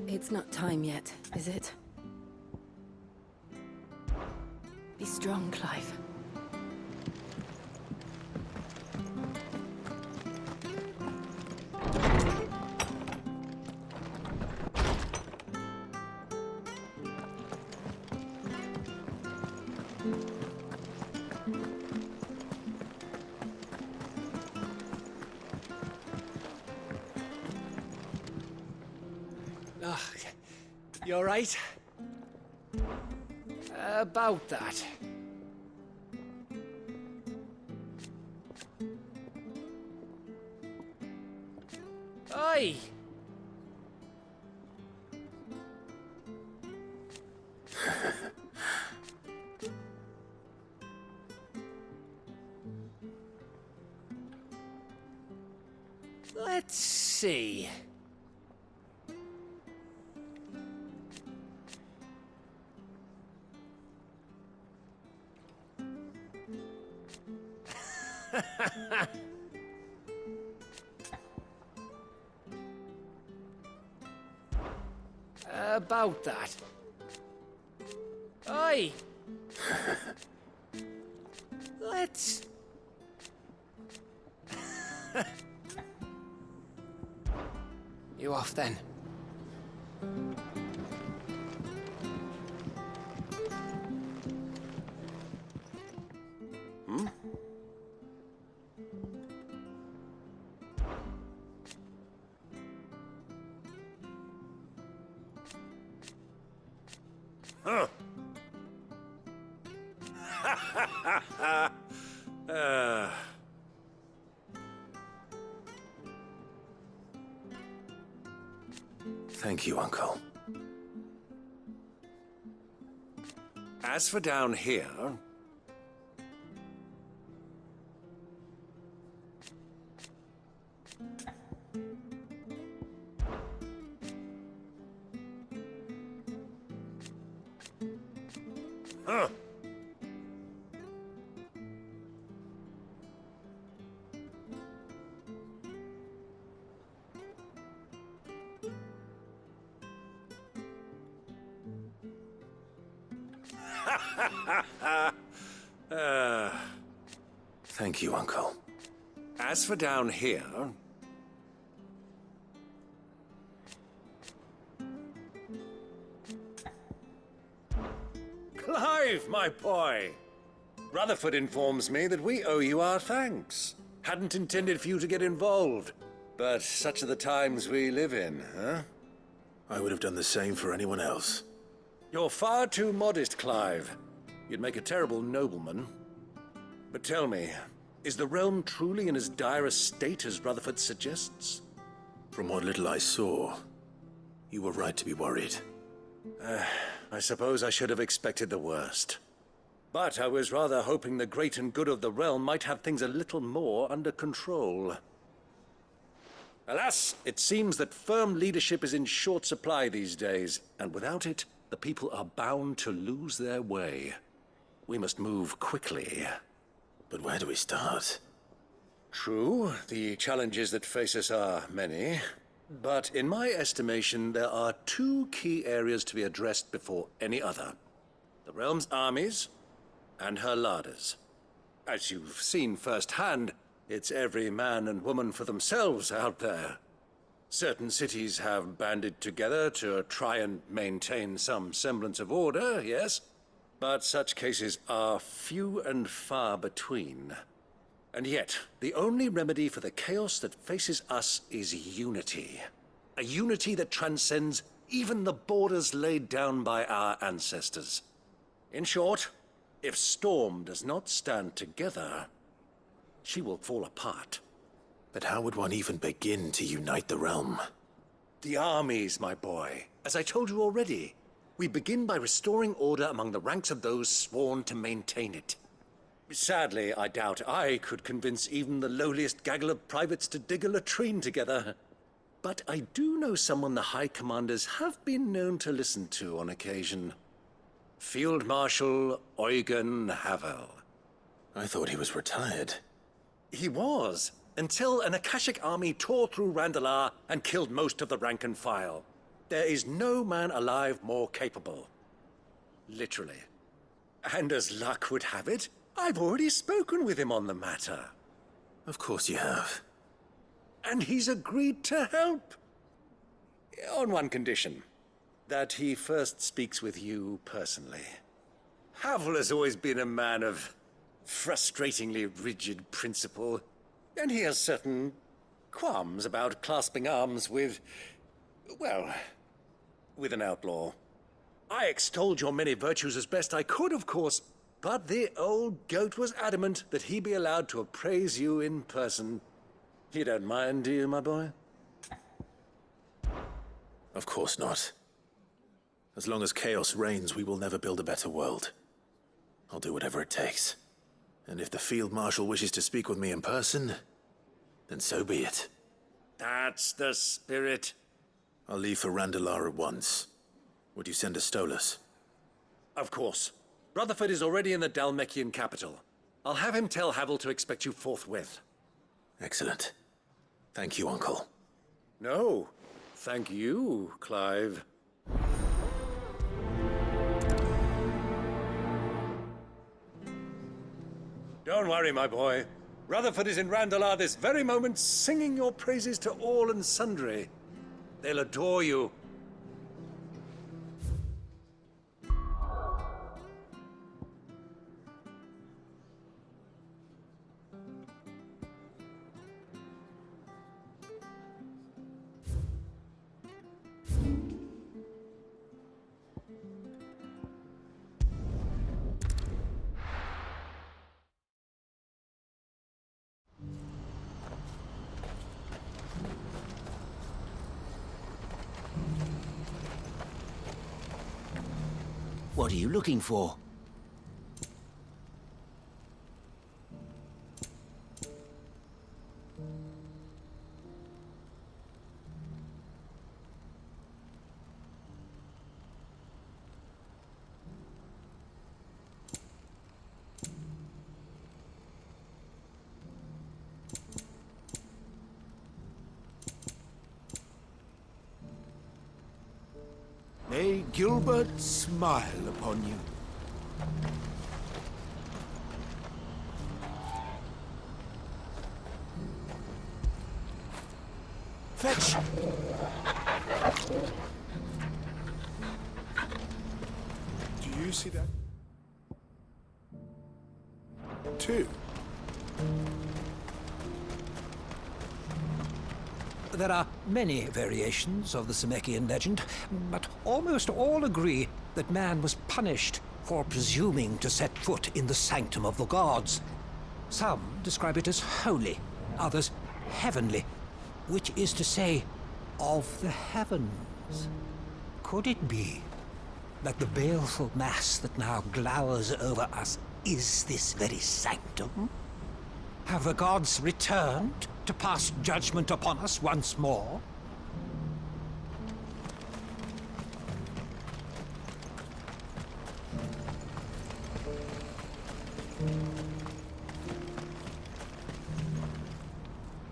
It's not time yet, is it? Be strong, Clive. You all right? About that. Oi! Let's see. About that. Oi! Let's... You off then? Hmm? Huh. Thank you, Uncle. As for down here... Huh. Thank you, Uncle. As for down here... Clive, my boy! Rutherford informs me that we owe you our thanks. Hadn't intended for you to get involved, but such are the times we live in, huh? I would have done the same for anyone else. You're far too modest, Clive. You'd make a terrible nobleman. But tell me, is the realm truly in as dire a state as Rutherford suggests? From what little I saw, you were right to be worried. I suppose I should have expected the worst. But I was rather hoping the great and good of the realm might have things a little more under control. Alas, it seems that firm leadership is in short supply these days, and without it, the people are bound to lose their way. We must move quickly. But where do we start? True, the challenges that face us are many. But in my estimation, there are two key areas to be addressed before any other. The realm's armies and her larders. As you've seen firsthand, it's every man and woman for themselves out there. Certain cities have banded together to try and maintain some semblance of order, yes? But such cases are few and far between. And yet, the only remedy for the chaos that faces us is unity. A unity that transcends even the borders laid down by our ancestors. In short, if Storm does not stand together, she will fall apart. But how would one even begin to unite the realm? The armies, my boy. As I told you already, we begin by restoring order among the ranks of those sworn to maintain it. Sadly, I doubt I could convince even the lowliest gaggle of privates to dig a latrine together. But I do know someone the High Commanders have been known to listen to on occasion. Field Marshal Eugen Havel. I thought he was retired. He was, until an Akashic army tore through Randalar and killed most of the rank and file. There is no man alive more capable. Literally. And as luck would have it, I've already spoken with him on the matter. Of course you have. And he's agreed to help. On one condition. That he first speaks with you personally. Havel has always been a man of frustratingly rigid principle, and he has certain qualms about clasping arms with, well, with an outlaw. I extolled your many virtues as best I could, of course, but the old goat was adamant that he be allowed to appraise you in person. You don't mind, do you, my boy? Of course not. As long as chaos reigns, we will never build a better world. I'll do whatever it takes. And if the Field Marshal wishes to speak with me in person, then so be it. That's the spirit. I'll leave for Randalar at once. Would you send a Stolas? Of course. Rutherford is already in the Dalmekian capital. I'll have him tell Havel to expect you forthwith. Excellent. Thank you, Uncle. No, thank you, Clive. Don't worry, my boy. Rutherford is in Randalar this very moment, singing your praises to all and sundry. They'll adore you. What are you looking for? May Gilbert smile upon you. Fetch! Do you see that? Two. There are many variations of the Semekian legend, but almost all agree that man was punished for presuming to set foot in the sanctum of the gods. Some describe it as holy, others heavenly, which is to say, of the heavens. Could it be that the baleful mass that now glowers over us is this very sanctum? Have the gods returned to pass judgment upon us once more?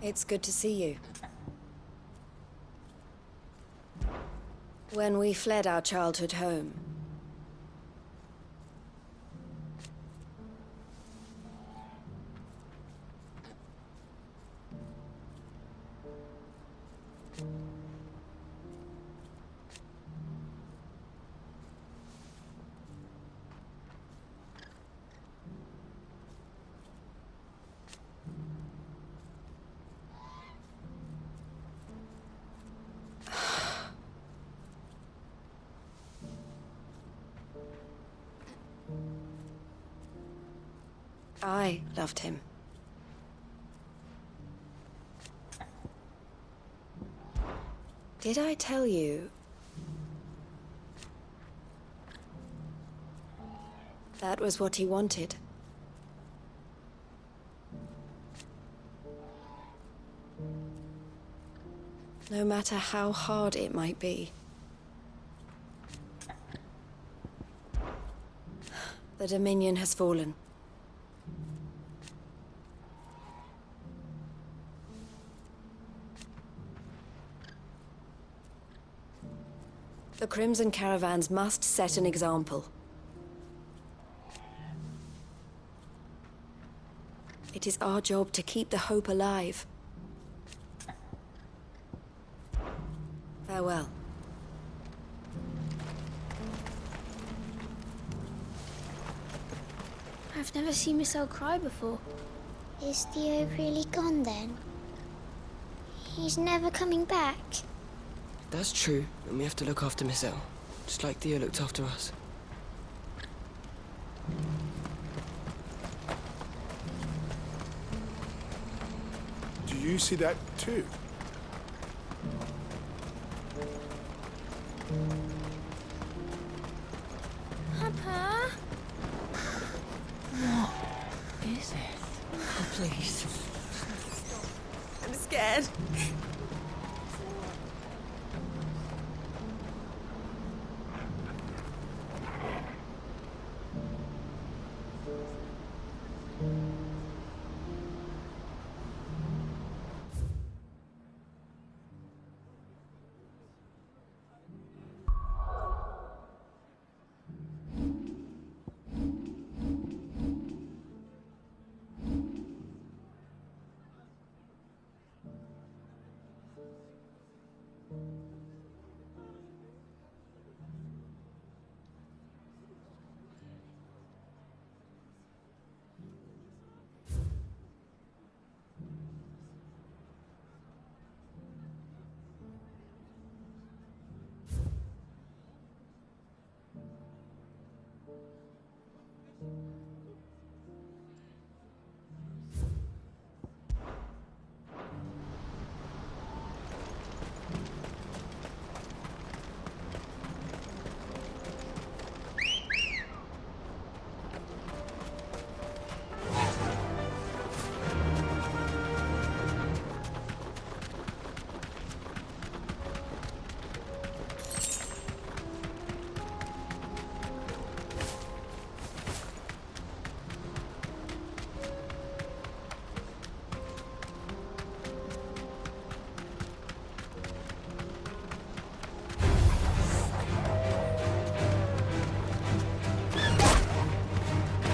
It's good to see you. When we fled our childhood home, I loved him. Did I tell you that was what he wanted? no matter how hard it might be. The Dominion has fallen. The Crimson Caravans must set an example. It is our job to keep the hope alive. Farewell. I've never seen Miss L cry before. Is Theo really gone then? He's never coming back. That's true, and we have to look after Miss L, just like Theo looked after us. Do you see that too? Papa? Is it? Oh, please. I'm scared.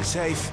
Safe.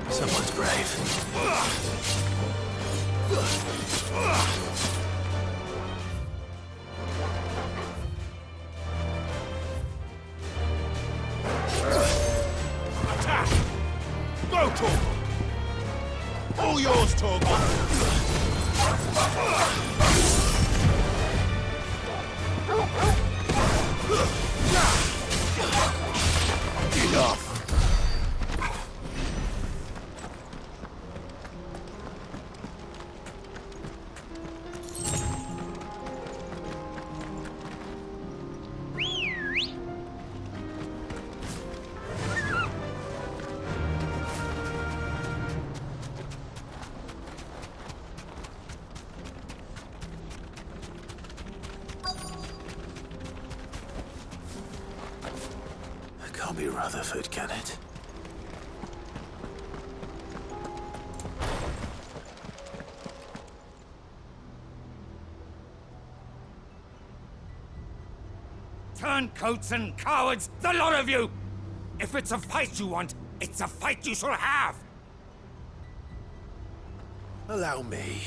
Someone's brave. Attack! Go, Torgal! All yours, Torgal! Enough! be Rutherford, can it? Turncoats and cowards, the lot of you! If it's a fight you want, it's a fight you shall have! Allow me.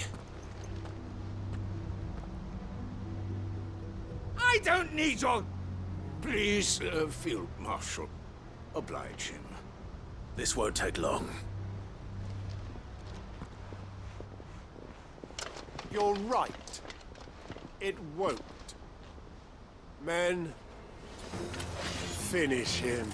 I don't need your... Please, Field Marshal, oblige him. This won't take long. You're right. It won't. Men, finish him.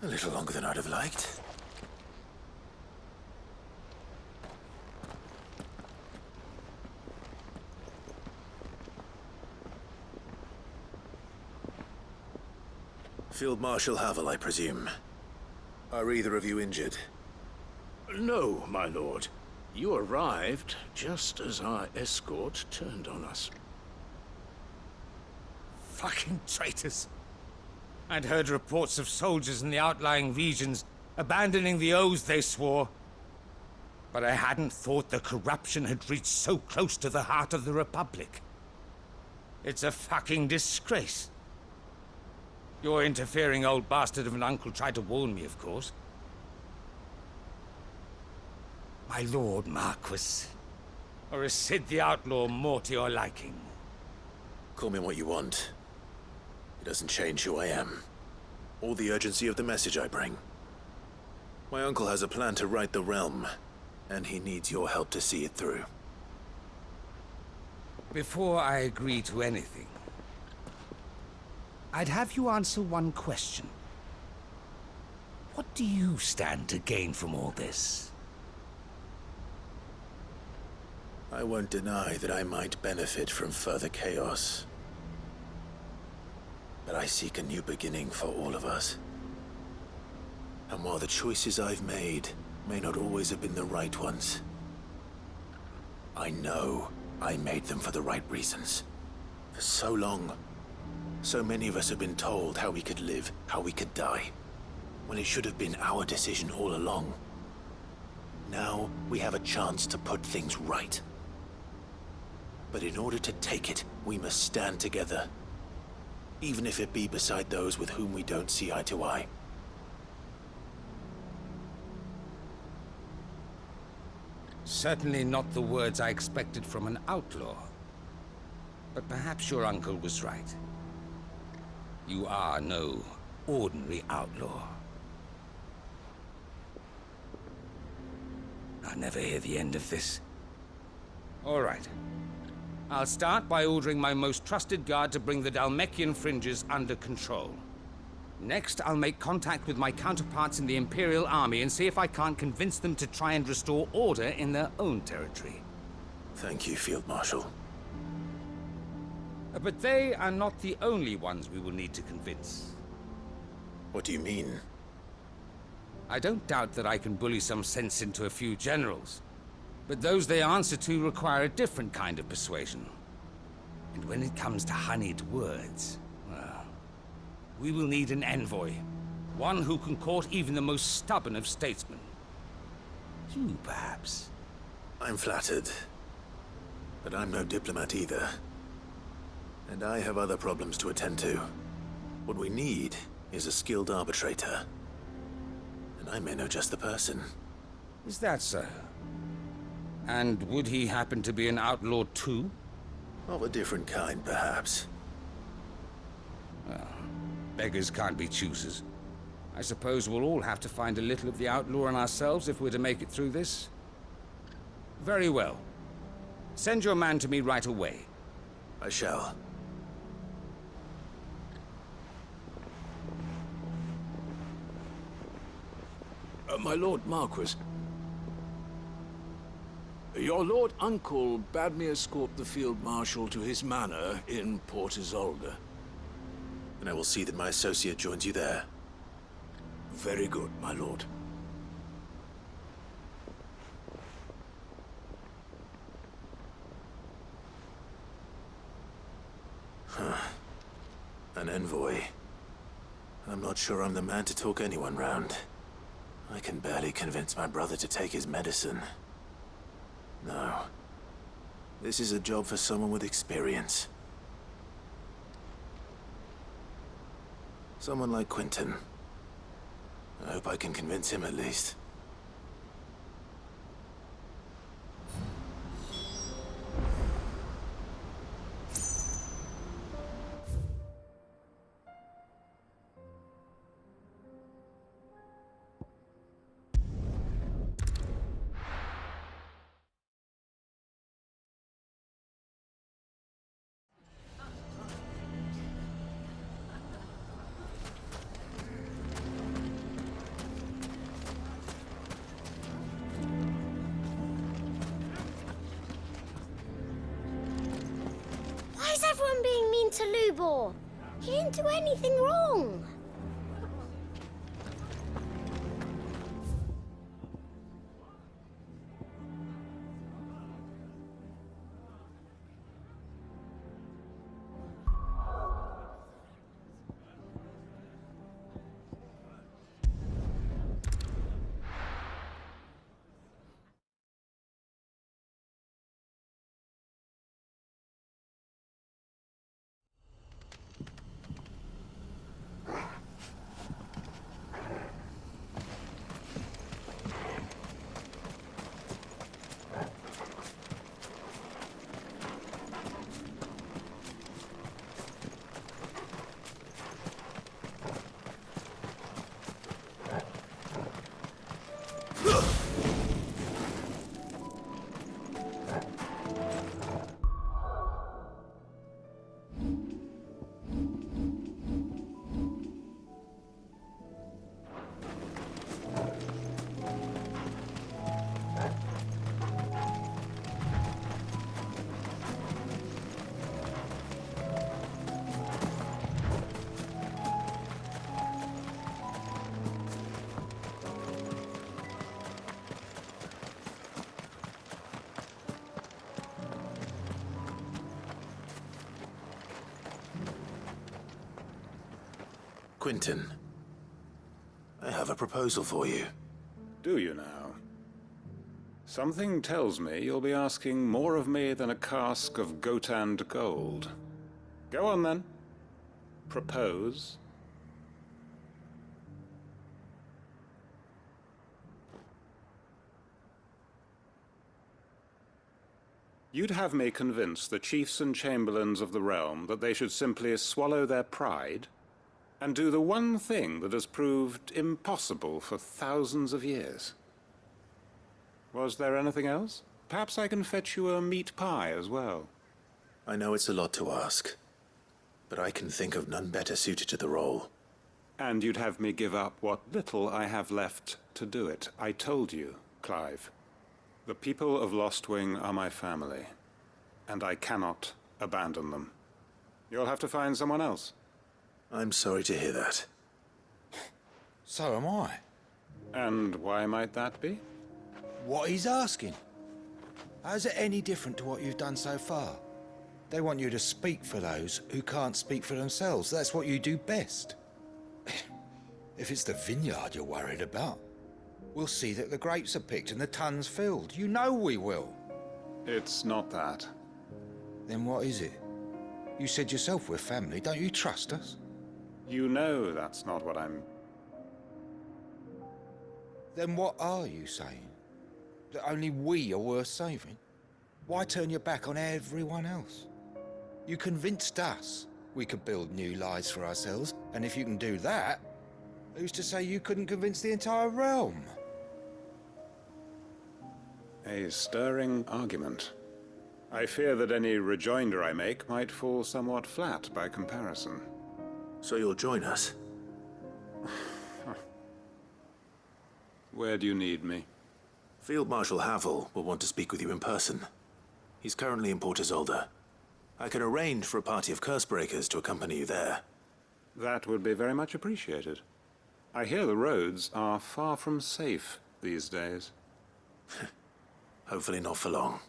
A little longer than I'd have liked. Field Marshal Havel, I presume. Are either of you injured? No, my lord. You arrived just as our escort turned on us. Fucking traitors! I'd heard reports of soldiers in the outlying regions abandoning the oaths they swore. But I hadn't thought the corruption had reached so close to the heart of the Republic. It's a fucking disgrace. Your interfering old bastard of an uncle tried to warn me, of course. My lord Marquis. Or is Sid the Outlaw more to your liking? Call me what you want. It doesn't change who I am, or the urgency of the message I bring. My uncle has a plan to right the realm, and he needs your help to see it through. Before I agree to anything, I'd have you answer one question. What do you stand to gain from all this? I won't deny that I might benefit from further chaos. But I seek a new beginning for all of us. And while the choices I've made may not always have been the right ones, I know I made them for the right reasons. For so long, so many of us have been told how we could live, how we could die, when it should have been our decision all along. Now we have a chance to put things right. But in order to take it, we must stand together. Even if it be beside those with whom we don't see eye to eye. Certainly not the words I expected from an outlaw. But perhaps your uncle was right. You are no ordinary outlaw. I'll never hear the end of this. All right. I'll start by ordering my most trusted guard to bring the Dhalmekian fringes under control. Next, I'll make contact with my counterparts in the Imperial Army and see if I can't convince them to try and restore order in their own territory. Thank you, Field Marshal. But they are not the only ones we will need to convince. What do you mean? I don't doubt that I can bully some sense into a few generals. But those they answer to require a different kind of persuasion. And when it comes to honeyed words, well, we will need an envoy. One who can court even the most stubborn of statesmen. You, perhaps? I'm flattered. But I'm no diplomat either. And I have other problems to attend to. What we need is a skilled arbitrator. And I may know just the person. Is that so? And would he happen to be an outlaw too? Of a different kind, perhaps. Well, beggars can't be choosers. I suppose we'll all have to find a little of the outlaw in ourselves if we're to make it through this. Very well. Send your man to me right away. I shall. My Lord Marquis. Your Lord Uncle bade me escort the Field Marshal to his manor in Port Isolde. And I will see that my associate joins you there. Very good, my lord. An envoy. I'm not sure I'm the man to talk anyone round. I can barely convince my brother to take his medicine. No. This is a job for someone with experience. Someone like Quentin. I hope I can convince him at least. Why is everyone being mean to Lubor? He didn't do anything wrong. Quentin, I have a proposal for you. Do you now? Something tells me you'll be asking more of me than a cask of Gotand gold. Go on then. Propose. You'd have me convince the chiefs and chamberlains of the realm that they should simply swallow their pride and do the one thing that has proved impossible for thousands of years. Was there anything else? Perhaps I can fetch you a meat pie as well. I know it's a lot to ask, but I can think of none better suited to the role. And you'd have me give up what little I have left to do it. I told you, Clive. The people of Lostwing are my family, and I cannot abandon them. You'll have to find someone else. I'm sorry to hear that. So am I. And why might that be? What he's asking. How's it any different to what you've done so far? They want you to speak for those who can't speak for themselves. That's what you do best. If it's the vineyard you're worried about, we'll see that the grapes are picked and the tons filled. You know we will. It's not that. Then what is it? You said yourself we're family. Don't you trust us? You know that's not what I'm... Then what are you saying? That only we are worth saving? Why turn your back on everyone else? You convinced us we could build new lives for ourselves, and if you can do that, who's to say you couldn't convince the entire realm? A stirring argument. I fear that any rejoinder I make might fall somewhat flat by comparison. So you'll join us? Where do you need me? Field Marshal Havel will want to speak with you in person. He's currently in Port Isolde. I can arrange for a party of Cursebreakers to accompany you there. That would be very much appreciated. I hear the roads are far from safe these days. Hopefully not for long.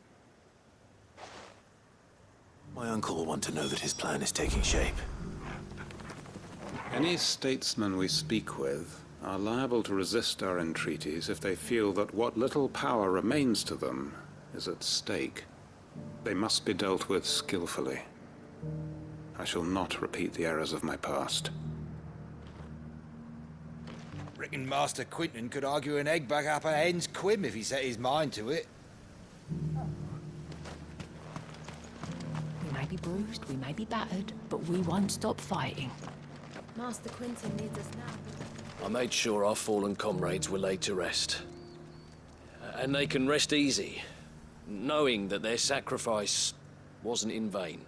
My uncle will want to know that his plan is taking shape. Any statesmen we speak with are liable to resist our entreaties if they feel that what little power remains to them is at stake. They must be dealt with skillfully. I shall not repeat the errors of my past. Reckon Master Quinton could argue an egg back up a hen's quim if he set his mind to it. We may be bruised, we may be battered, but we won't stop fighting. Master Quinton needs us now. I made sure our fallen comrades were laid to rest. And they can rest easy, knowing that their sacrifice wasn't in vain.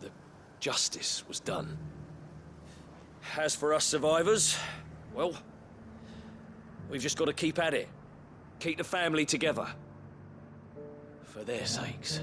That justice was done. As for us survivors, well, we've just got to keep at it. Keep the family together. For their sakes.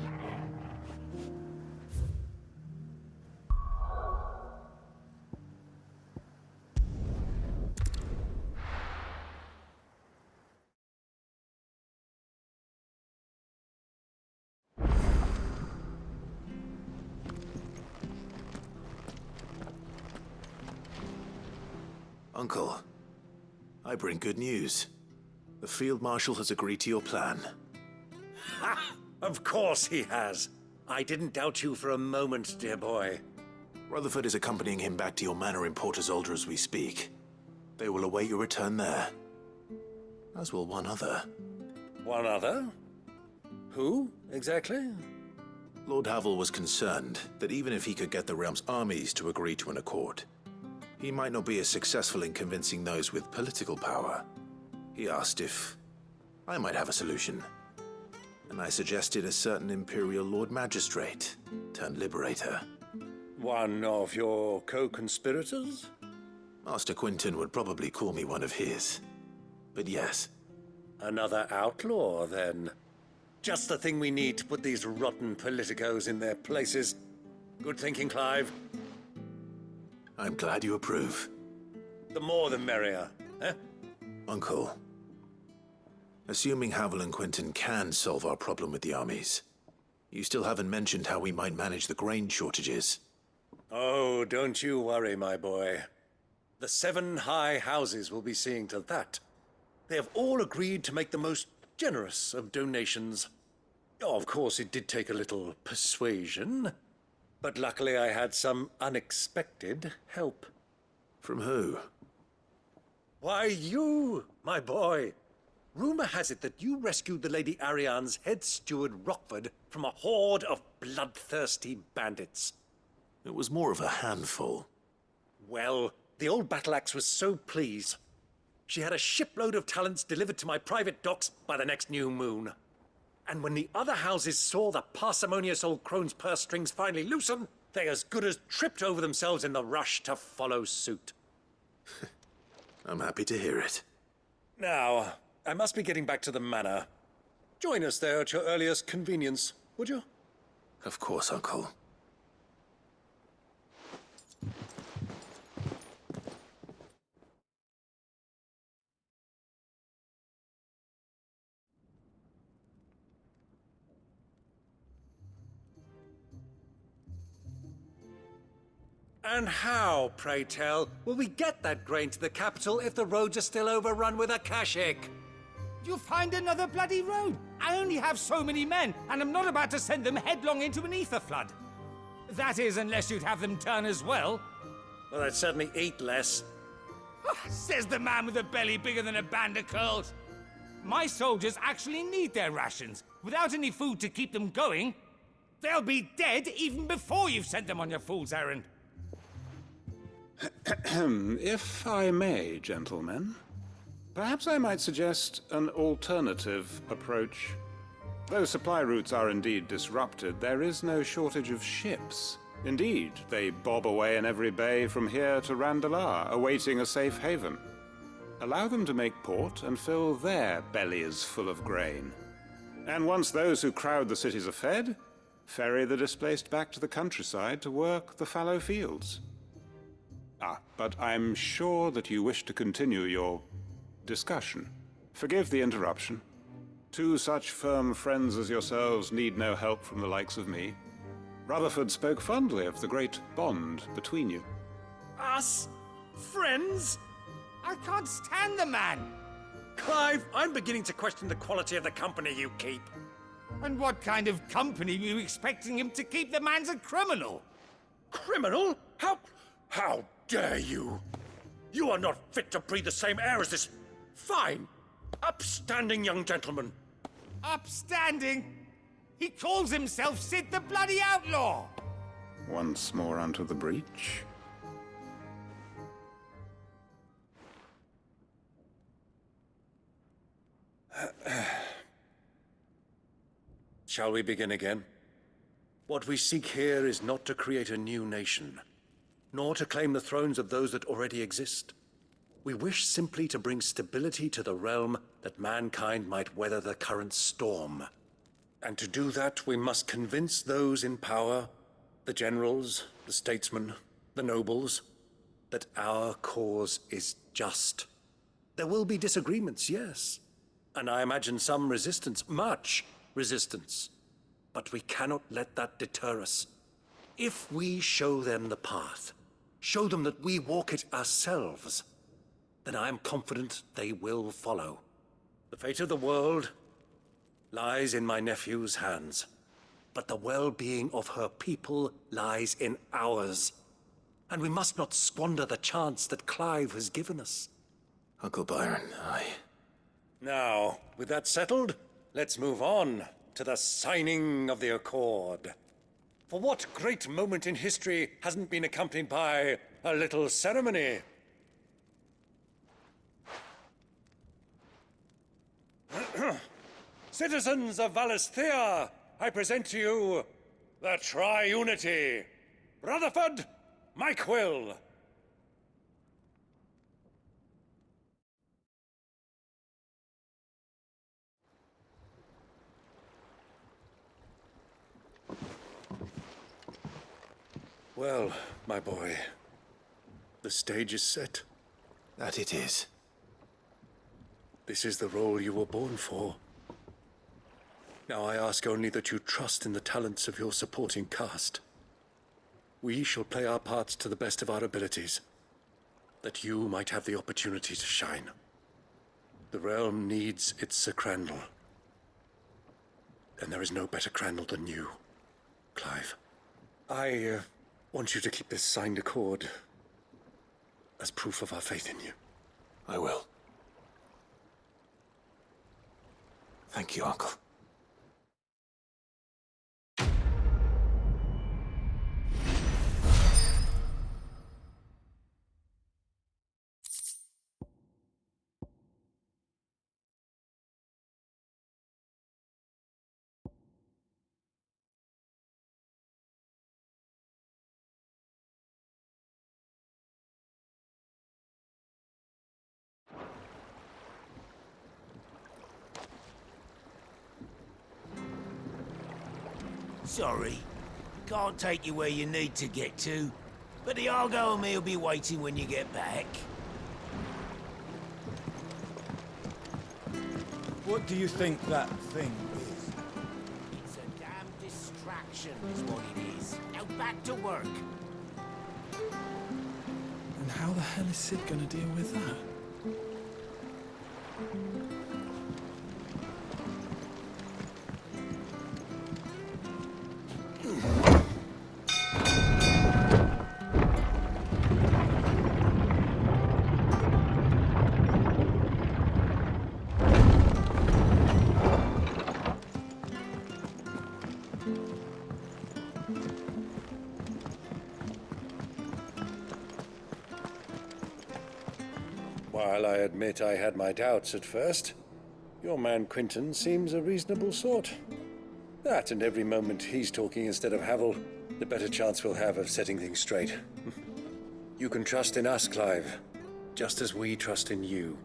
Uncle, I bring good news. The Field Marshal has agreed to your plan. Ha! Of course he has. I didn't doubt you for a moment, dear boy. Rutherford is accompanying him back to your manor in Port Isolde as we speak. They will await your return there. As will one other. One other? Who, exactly? Lord Havel was concerned that even if he could get the realm's armies to agree to an accord, he might not be as successful in convincing those with political power. He asked if I might have a solution, and I suggested a certain Imperial Lord Magistrate turned Liberator. One of your co-conspirators? Master Quinton would probably call me one of his, but yes. Another outlaw, then. Just the thing we need to put these rotten politicos in their places. Good thinking, Clive. I'm glad you approve. The more the merrier, eh? Uncle, assuming Havel and Quinton can solve our problem with the armies, you still haven't mentioned how we might manage the grain shortages. Oh, don't you worry, my boy. The 7 high houses will be seeing to that. They have all agreed to make the most generous of donations. Oh, of course, it did take a little persuasion. But luckily I had some unexpected help. From who? Why, you, my boy. Rumor has it that you rescued the Lady Ariane's head steward Rockford from a horde of bloodthirsty bandits. It was more of a handful. Well, the old battle-axe was so pleased. She had a shipload of talents delivered to my private docks by the next new moon. And when the other houses saw the parsimonious old crone's purse strings finally loosen, they as good as tripped over themselves in the rush to follow suit. I'm happy to hear it. Now, I must be getting back to the manor. Join us there at your earliest convenience, would you? Of course, Uncle. And how, pray tell, will we get that grain to the capital if the roads are still overrun with Akashic? You'll find another bloody road. I only have so many men, and I'm not about to send them headlong into an ether flood. That is, unless you'd have them turn as well. Well, I'd certainly eat less. Says the man with a belly bigger than a band of curls. My soldiers actually need their rations. Without any food to keep them going, they'll be dead even before you've sent them on your fool's errand. If I may, gentlemen, perhaps I might suggest an alternative approach. Though supply routes are indeed disrupted, there is no shortage of ships. Indeed, they bob away in every bay from here to Randalar, awaiting a safe haven. Allow them to make port and fill their bellies full of grain. And once those who crowd the cities are fed, ferry the displaced back to the countryside to work the fallow fields. But I'm sure that you wish to continue your discussion. Forgive the interruption. Two such firm friends as yourselves need no help from the likes of me. Rutherford spoke fondly of the great bond between you. Us? Friends? I can't stand the man! Clive, I'm beginning to question the quality of the company you keep. And what kind of company were you expecting him to keep? The man's a criminal! Criminal? How dare you? You are not fit to breathe the same air as this fine, upstanding young gentleman. Upstanding? He calls himself Sid the Bloody Outlaw! Once more onto the breach. Shall we begin again? What we seek here is not to create a new nation, nor to claim the thrones of those that already exist. We wish simply to bring stability to the realm that mankind might weather the current storm. And to do that, we must convince those in power, the generals, the statesmen, the nobles, that our cause is just. There will be disagreements, yes. And I imagine some resistance, much resistance. But we cannot let that deter us. If we show them the path, show them that we walk it ourselves, then I am confident they will follow. The fate of the world lies in my nephew's hands, but the well-being of her people lies in ours. And we must not squander the chance that Clive has given us. Uncle Byron, Now, with that settled, let's move on to the signing of the Accord. For what great moment in history hasn't been accompanied by a little ceremony? Citizens of Valisthea, I present to you the Triunity. Rutherford, Mike Will. Well, my boy, the stage is set. That it is. This is the role you were born for. Now I ask only that you trust in the talents of your supporting cast. We shall play our parts to the best of our abilities, that you might have the opportunity to shine. The realm needs its Sir Crandall. And there is no better Crandall than you, Clive. I want you to keep this signed accord as proof of our faith in you. I will. Thank you, Uncle. Sorry, can't take you where you need to get to, but the Argo and me will be waiting when you get back. What do you think that thing is? It's a damn distraction, is what it is. Now back to work. How the hell is Sid gonna deal with that? While I admit I had my doubts at first, your man Quinton seems a reasonable sort. That and every moment he's talking instead of Havel, the better chance we'll have of setting things straight. You can trust in us, Clive, just as we trust in you.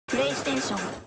PlayStation